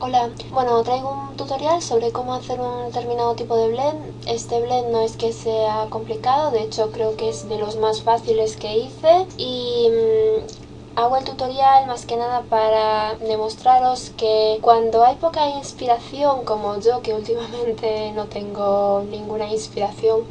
Hola, bueno, traigo un tutorial sobre cómo hacer un determinado tipo de blend. Este blend no es que sea complicado, de hecho creo que es de los más fáciles que hice y hago el tutorial más que nada para demostraros que cuando hay poca inspiración, como yo que últimamente no tengo ninguna inspiración,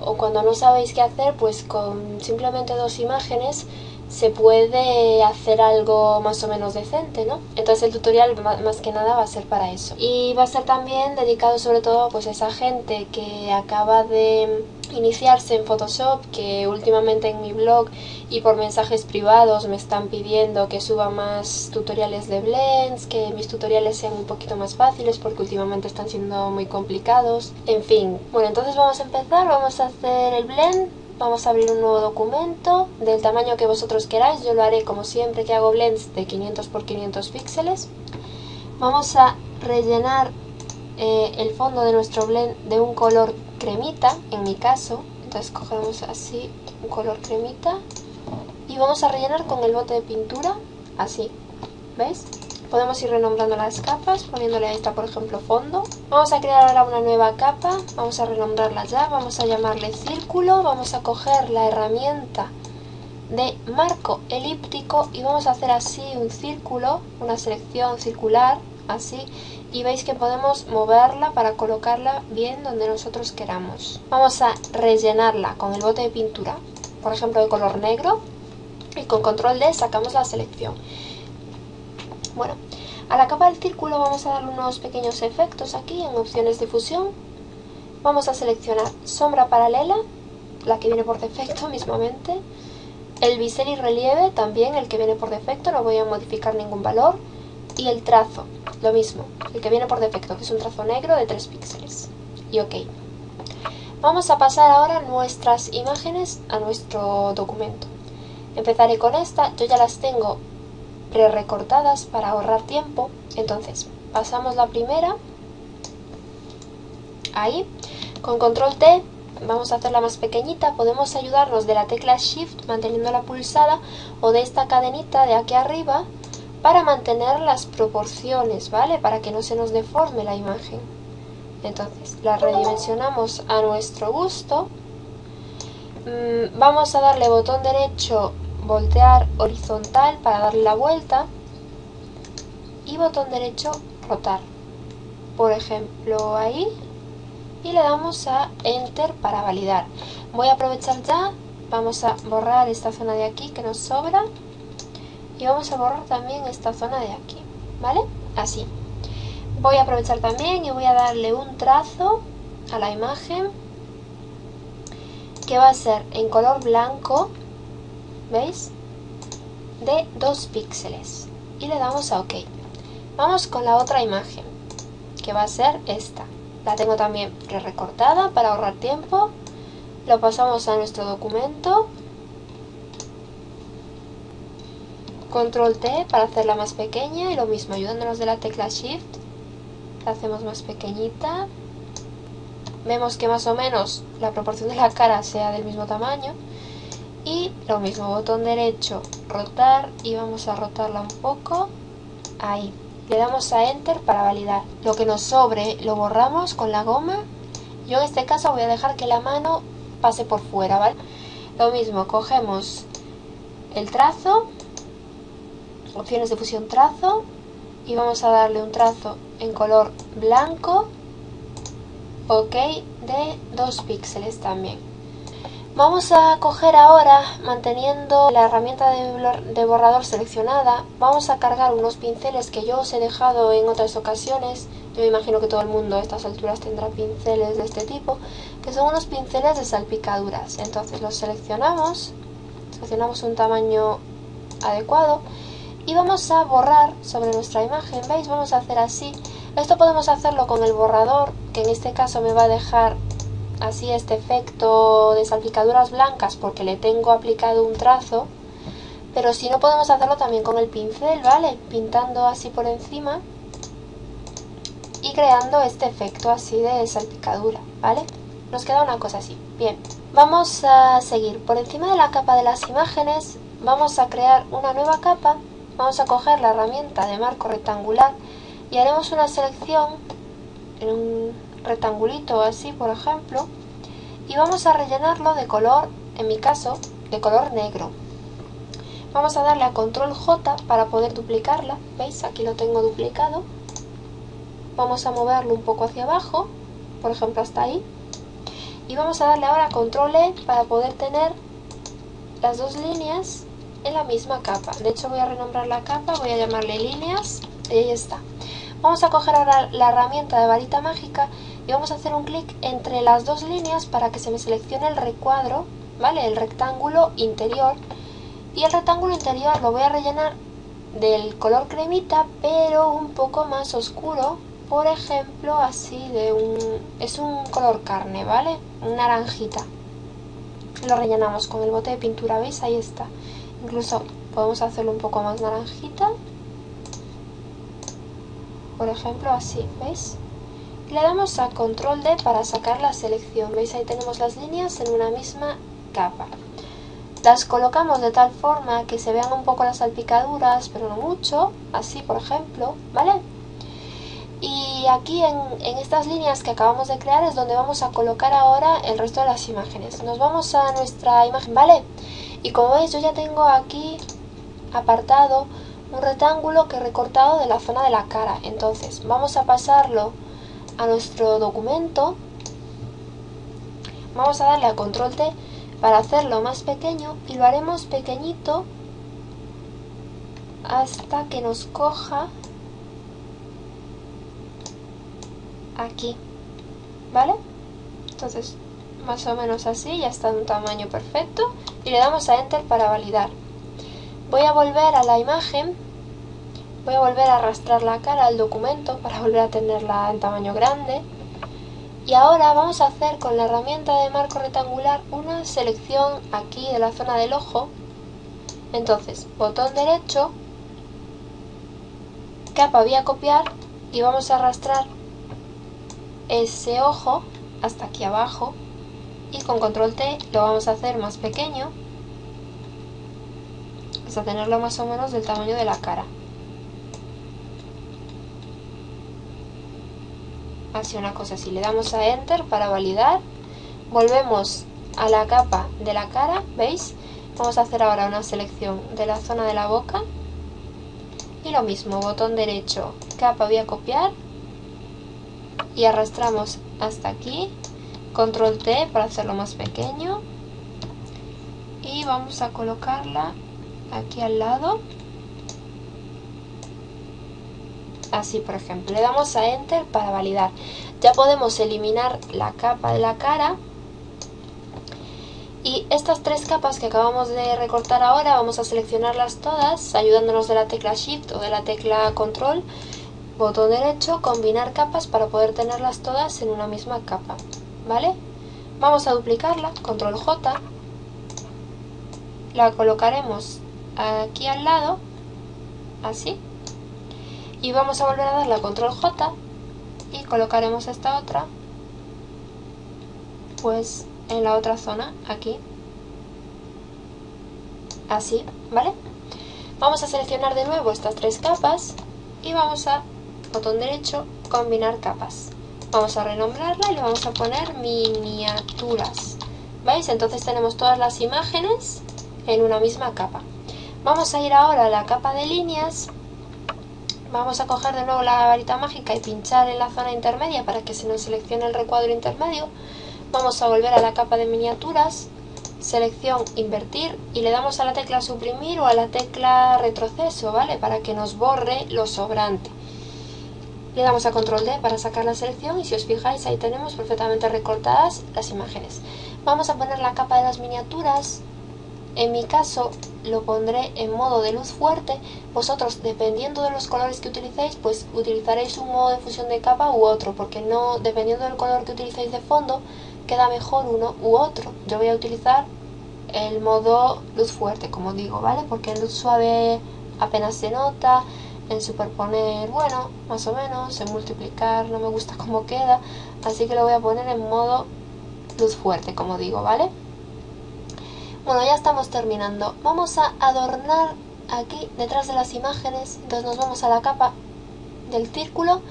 o cuando no sabéis qué hacer, pues con simplemente dos imágenes se puede hacer algo más o menos decente, ¿no? Entonces el tutorial más que nada va a ser para eso. Y va a ser también dedicado sobre todo pues a esa gente que acaba de iniciarse en Photoshop, que últimamente en mi blog y por mensajes privados me están pidiendo que suba más tutoriales de blends, que mis tutoriales sean un poquito más fáciles porque últimamente están siendo muy complicados. En fin, bueno, entonces vamos a empezar, vamos a hacer el blend. Vamos a abrir un nuevo documento del tamaño que vosotros queráis. Yo lo haré como siempre que hago blends de 500 por 500 píxeles. Vamos a rellenar el fondo de nuestro blend de un color cremita, en mi caso. Entonces cogemos así un color cremita y vamos a rellenar con el bote de pintura, así, ¿veis? Podemos ir renombrando las capas, poniéndole a esta por ejemplo fondo. Vamos a crear ahora una nueva capa, vamos a renombrarla ya, vamos a llamarle círculo, vamos a coger la herramienta de marco elíptico y vamos a hacer así un círculo, una selección circular, así, y veis que podemos moverla para colocarla bien donde nosotros queramos. Vamos a rellenarla con el bote de pintura, por ejemplo de color negro, y con control D sacamos la selección. Bueno, a la capa del círculo vamos a darle unos pequeños efectos aquí en opciones de difusión. Vamos a seleccionar sombra paralela, la que viene por defecto mismamente. El bisel y relieve también, el que viene por defecto, no voy a modificar ningún valor. Y el trazo, lo mismo, el que viene por defecto, que es un trazo negro de 3 píxeles. Y OK. Vamos a pasar ahora nuestras imágenes a nuestro documento. Empezaré con esta, yo ya las tengo pre-recortadas para ahorrar tiempo. Entonces pasamos la primera ahí, con control T vamos a hacerla más pequeñita. Podemos ayudarnos de la tecla Shift manteniéndola pulsada o de esta cadenita de aquí arriba para mantener las proporciones, ¿vale? Para que no se nos deforme la imagen. Entonces la redimensionamos a nuestro gusto. Vamos a darle botón derecho voltear horizontal para darle la vuelta y botón derecho rotar, por ejemplo ahí, y le damos a Enter para validar. Voy a aprovechar ya, vamos a borrar esta zona de aquí que nos sobra y vamos a borrar también esta zona de aquí, ¿vale? Así. Voy a aprovechar también y voy a darle un trazo a la imagen que va a ser en color blanco, ¿veis? De 2 píxeles y le damos a OK. Vamos con la otra imagen que va a ser esta. La tengo también pre-recortada para ahorrar tiempo. Lo pasamos a nuestro documento, control T para hacerla más pequeña y lo mismo ayudándonos de la tecla Shift la hacemos más pequeñita. Vemos que más o menos la proporción de la cara sea del mismo tamaño. Y lo mismo, botón derecho, rotar y vamos a rotarla un poco, ahí. Le damos a Enter para validar. Lo que nos sobre lo borramos con la goma. Yo en este caso voy a dejar que la mano pase por fuera, ¿vale? Lo mismo, cogemos el trazo, opciones de fusión trazo, y vamos a darle un trazo en color blanco, OK, de 2 píxeles también. Vamos a coger ahora, manteniendo la herramienta de borrador seleccionada, vamos a cargar unos pinceles que yo os he dejado en otras ocasiones. Yo me imagino que todo el mundo a estas alturas tendrá pinceles de este tipo, que son unos pinceles de salpicaduras. Entonces los seleccionamos un tamaño adecuado y vamos a borrar sobre nuestra imagen. ¿Veis? Vamos a hacer así. Esto podemos hacerlo con el borrador, que en este caso me va a dejar así este efecto de salpicaduras blancas porque le tengo aplicado un trazo, pero si no podemos hacerlo también con el pincel, ¿vale? Pintando así por encima y creando este efecto así de salpicadura, ¿vale? Nos queda una cosa así. Bien, vamos a seguir por encima de la capa de las imágenes, vamos a crear una nueva capa, vamos a coger la herramienta de marco rectangular y haremos una selección en un rectangulito así, por ejemplo, y vamos a rellenarlo de color, en mi caso, de color negro. Vamos a darle a control J para poder duplicarla, ¿veis? Aquí lo tengo duplicado. Vamos a moverlo un poco hacia abajo, por ejemplo hasta ahí, y vamos a darle ahora control E para poder tener las dos líneas en la misma capa. De hecho voy a renombrar la capa, voy a llamarle líneas, y ahí está. Vamos a coger ahora la herramienta de varita mágica y vamos a hacer un clic entre las dos líneas para que se me seleccione el recuadro, ¿vale? El rectángulo interior, y el rectángulo interior lo voy a rellenar del color cremita, pero un poco más oscuro, por ejemplo así es un color carne, ¿vale? Un naranjita. Lo rellenamos con el bote de pintura, ¿veis? Ahí está. Incluso podemos hacerlo un poco más naranjita, por ejemplo así, ¿veis? Y le damos a control D para sacar la selección, ¿veis? Ahí tenemos las líneas en una misma capa. Las colocamos de tal forma que se vean un poco las salpicaduras, pero no mucho, así por ejemplo, ¿vale? Y aquí en estas líneas que acabamos de crear es donde vamos a colocar ahora el resto de las imágenes. Nos vamos a nuestra imagen, ¿vale? Y como veis yo ya tengo aquí apartado un rectángulo que he recortado de la zona de la cara. Entonces vamos a pasarlo a nuestro documento, vamos a darle a control T para hacerlo más pequeño y lo haremos pequeñito hasta que nos coja aquí, ¿vale? Entonces más o menos así, ya está de un tamaño perfecto, y le damos a Enter para validar. Voy a volver a la imagen, voy a volver a arrastrar la cara al documento para volver a tenerla en tamaño grande. Y ahora vamos a hacer con la herramienta de marco rectangular una selección aquí de la zona del ojo. Entonces, botón derecho, capa vía copiar, y vamos a arrastrar ese ojo hasta aquí abajo, y con control T lo vamos a hacer más pequeño hasta tenerlo más o menos del tamaño de la cara. Así, una cosa así. Le damos a Enter para validar. Volvemos a la capa de la cara, ¿veis? Vamos a hacer ahora una selección de la zona de la boca. Y lo mismo, botón derecho, capa vía copiar. Y arrastramos hasta aquí. Control T para hacerlo más pequeño. Y vamos a colocarla aquí al lado. Así, por ejemplo, le damos a Enter para validar. Ya podemos eliminar la capa de la cara. Y estas tres capas que acabamos de recortar ahora, vamos a seleccionarlas todas, ayudándonos de la tecla Shift o de la tecla Control. Botón derecho, combinar capas para poder tenerlas todas en una misma capa, ¿vale? Vamos a duplicarla, Control J. La colocaremos aquí al lado, así. Y vamos a volver a darle a control J y colocaremos esta otra pues en la otra zona, aquí, así, ¿vale? Vamos a seleccionar de nuevo estas tres capas y vamos a, botón derecho, combinar capas. Vamos a renombrarla y le vamos a poner miniaturas, ¿veis? Entonces tenemos todas las imágenes en una misma capa. Vamos a ir ahora a la capa de líneas. Vamos a coger de nuevo la varita mágica y pinchar en la zona intermedia para que se nos seleccione el recuadro intermedio. Vamos a volver a la capa de miniaturas, selección invertir, y le damos a la tecla suprimir o a la tecla retroceso, ¿vale? Para que nos borre lo sobrante. Le damos a control D para sacar la selección y si os fijáis ahí tenemos perfectamente recortadas las imágenes. Vamos a poner la capa de las miniaturas. En mi caso lo pondré en modo de luz fuerte. Vosotros, dependiendo de los colores que utilicéis, pues utilizaréis un modo de fusión de capa u otro, porque no, dependiendo del color que utilicéis de fondo, queda mejor uno u otro. Yo voy a utilizar el modo luz fuerte, como digo, ¿vale? Porque en luz suave apenas se nota, en superponer, bueno, más o menos, en multiplicar no me gusta cómo queda, así que lo voy a poner en modo luz fuerte, como digo, ¿vale? Bueno, ya estamos terminando. Vamos a adornar aquí detrás de las imágenes. Entonces nos vamos a la capa del círculo,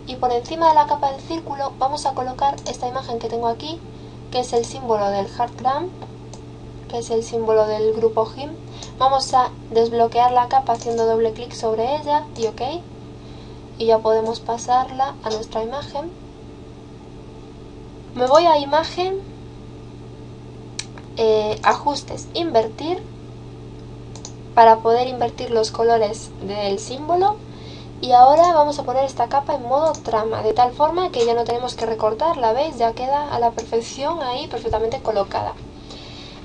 y por encima de la capa del círculo vamos a colocar esta imagen que tengo aquí, que es el símbolo del Heartgram, que es el símbolo del grupo GIMP. Vamos a desbloquear la capa haciendo doble clic sobre ella y OK, y ya podemos pasarla a nuestra imagen. Me voy a imagen, ajustes, invertir, para poder invertir los colores del símbolo, y ahora vamos a poner esta capa en modo trama, de tal forma que ya no tenemos que recortarla, ¿veis? Ya queda a la perfección ahí, perfectamente colocada.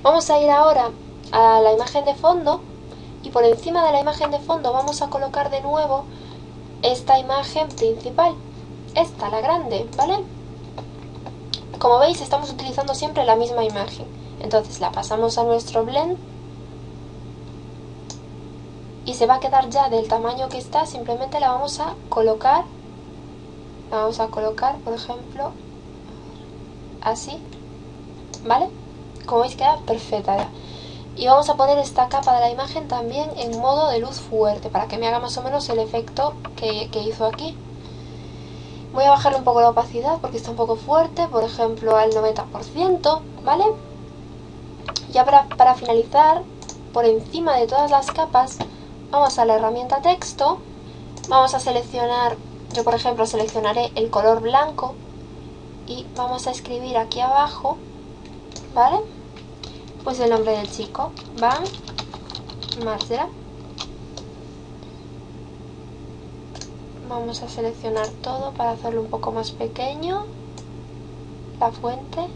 Vamos a ir ahora a la imagen de fondo, y por encima de la imagen de fondo vamos a colocar de nuevo esta imagen principal, esta, la grande, ¿vale? Como veis, estamos utilizando siempre la misma imagen. Entonces la pasamos a nuestro blend y se va a quedar ya del tamaño que está. Simplemente la vamos a colocar, por ejemplo, así, ¿vale? Como veis, queda perfecta ya. Y vamos a poner esta capa de la imagen también en modo de luz fuerte, para que me haga más o menos el efecto que hizo aquí. Voy a bajarle un poco la opacidad porque está un poco fuerte, por ejemplo al 90%, ¿vale? Ya para finalizar, por encima de todas las capas, vamos a la herramienta texto, vamos a seleccionar, yo por ejemplo seleccionaré el color blanco y vamos a escribir aquí abajo, ¿vale? Pues el nombre del chico, Van Margera. Vamos a seleccionar todo para hacerlo un poco más pequeño, la fuente,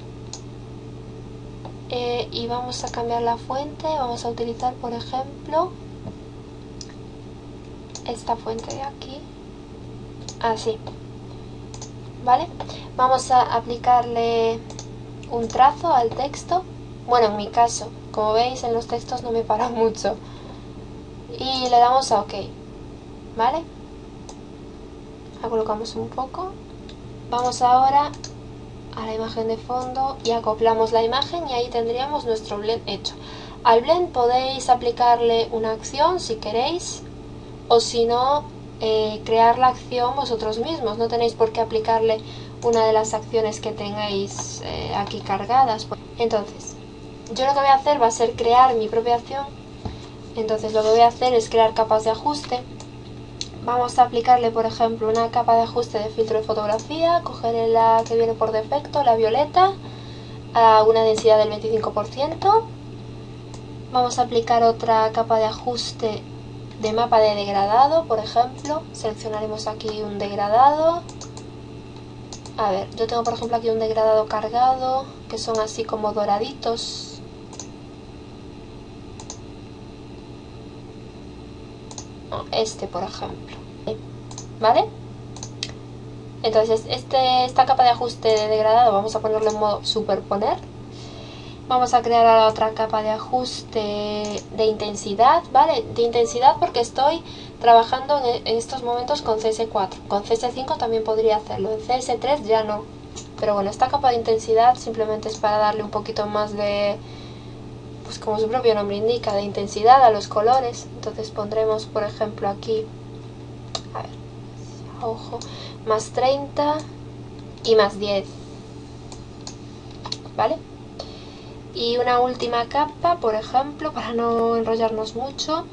y vamos a cambiar la fuente. Vamos a utilizar, por ejemplo, esta fuente de aquí, así, ¿vale? Vamos a aplicarle un trazo al texto. Bueno, en mi caso, como veis, en los textos no me para mucho, y le damos a OK, ¿vale? La colocamos un poco. Vamos ahora a la imagen de fondo y acoplamos la imagen, y ahí tendríamos nuestro blend hecho. Al blend podéis aplicarle una acción si queréis, o si no, crear la acción vosotros mismos. No tenéis por qué aplicarle una de las acciones que tengáis aquí cargadas. Entonces, yo lo que voy a hacer va a ser crear mi propia acción. Entonces lo que voy a hacer es crear capas de ajuste. Vamos a aplicarle, por ejemplo, una capa de ajuste de filtro de fotografía. Cogeré la que viene por defecto, la violeta, a una densidad del 25%. Vamos a aplicar otra capa de ajuste de mapa de degradado, por ejemplo. Seleccionaremos aquí un degradado. A ver, yo tengo por ejemplo aquí un degradado cargado, que son así como doraditos. Este, por ejemplo, ¿vale? Entonces esta capa de ajuste de degradado vamos a ponerlo en modo superponer. Vamos a crear ahora otra capa de ajuste de intensidad, ¿vale? De intensidad porque estoy trabajando en estos momentos con CS4. Con CS5 también podría hacerlo, en CS3 ya no. Pero bueno, esta capa de intensidad simplemente es para darle un poquito más de, pues como su propio nombre indica, de intensidad a los colores. Entonces pondremos, por ejemplo, aquí, a ver, ojo, más 30 y más 10, ¿vale? Y una última capa, por ejemplo, para no enrollarnos mucho,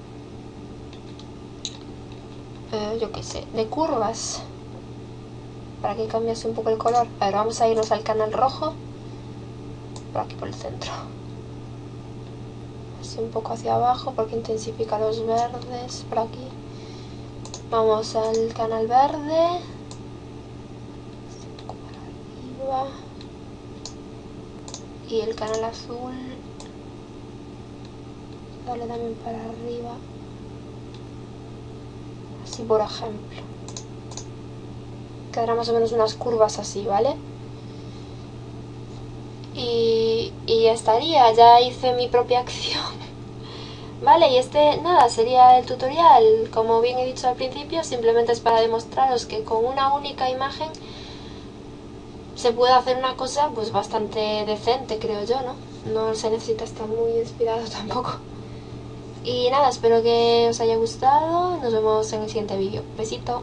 yo qué sé, de curvas, para que cambiase un poco el color. A ver, vamos a irnos al canal rojo, por aquí por el centro, así un poco hacia abajo porque intensifica los verdes. Por aquí vamos al canal verde, un poco para arriba, y el canal azul, dale también para arriba, así por ejemplo. Quedará más o menos unas curvas así, ¿vale? Y ya estaría, ya hice mi propia acción. Vale, y nada, sería el tutorial. Como bien he dicho al principio, simplemente es para demostraros que con una única imagen se puede hacer una cosa pues bastante decente, creo yo, ¿no? No se necesita estar muy inspirado tampoco. Y nada, espero que os haya gustado. Nos vemos en el siguiente vídeo. Besito.